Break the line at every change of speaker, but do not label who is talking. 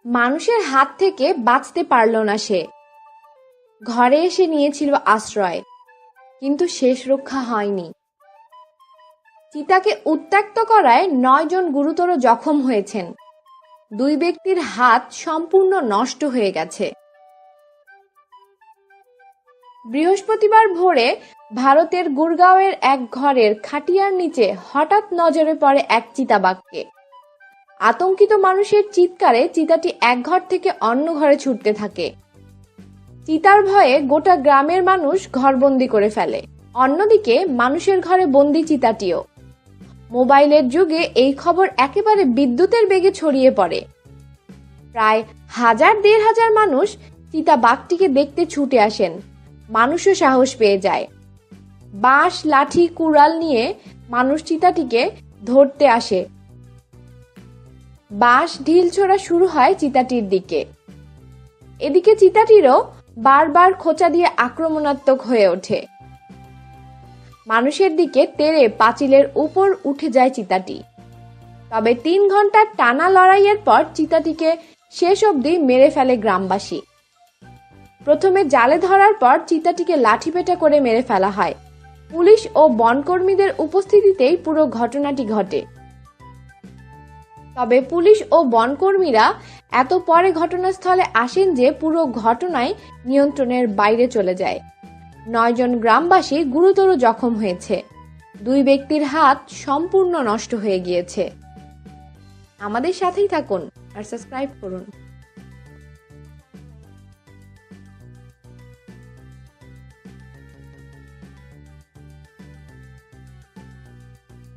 মানুষের হাত থেকে বাঁচতে পারল না সে। ঘরে এসে নিয়েছিল আশ্রয়, কিন্তু শেষ রক্ষা হয়নি। চিতাকে উত্ত্যক্ত করায় 9 জন গুরুতর জখম হয়েছেন। 2 ব্যক্তির হাত সম্পূর্ণ নষ্ট হয়ে গেছে। বৃহস্পতিবার ভোরে ভারতের গুরগাঁওয়ের এক ঘরের খাটিয়ার নিচে হঠাৎ নজরে পড়ে এক চিতাবাঘকে। আতঙ্কিত মানুষের চিৎকারে চিতাটি এক ঘর থেকে অন্য ঘরে ছুটতে থাকে। চিতার ভয়ে গোটা গ্রামের মানুষ ঘরবন্দি করে ফেলে। অন্যদিকে মানুষের ঘরে বন্দি চিতাটিও। মোবাইলের যুগে এই খবর একেবারে বিদ্যুতের বেগে ছড়িয়ে পড়ে। প্রায় 1000-1500 মানুষ চিতাবাঘটিকে দেখতে ছুটে আসেন। মানুষও সাহস পেয়ে যায়। বাঁশ, লাঠি, কুড়াল নিয়ে মানুষ চিতাটিকে ধরতে আসে। বাঁশ, ঢিল ছোড়া শুরু হয় চিতাটির দিকে। এদিকে চিতাটিরও বারবার খোঁচা দিয়ে আক্রমণাত্মক হয়ে ওঠে। মানুষের দিকে তেড়ে পাঁচিলের উপর উঠে যায় চিতাটি। তবে 3 ঘন্টার টানা লড়াইয়ের পর চিতাটিকে শেষ অবধি মেরে ফেলে গ্রামবাসী। প্রথমে জালে ধরার পর চিতাটিকে লাঠিপেটা করে মেরে ফেলা হয়। পুলিশ ও বনকর্মীদের উপস্থিতিতেই পুরো ঘটনাটি ঘটে। তবে পুলিশ ও বনকর্মীরা এত পরে ঘটনাস্থলে আসেন যে পুরো ঘটনায় নিয়ন্ত্রণের বাইরে চলে যায়। 9 জন গ্রামবাসী গুরুতর জখম হয়েছে। 2 ব্যক্তির হাত সম্পূর্ণ নষ্ট হয়ে গিয়েছে। আমাদের সাথেই থাকুন আর সাবস্ক্রাইব করুন।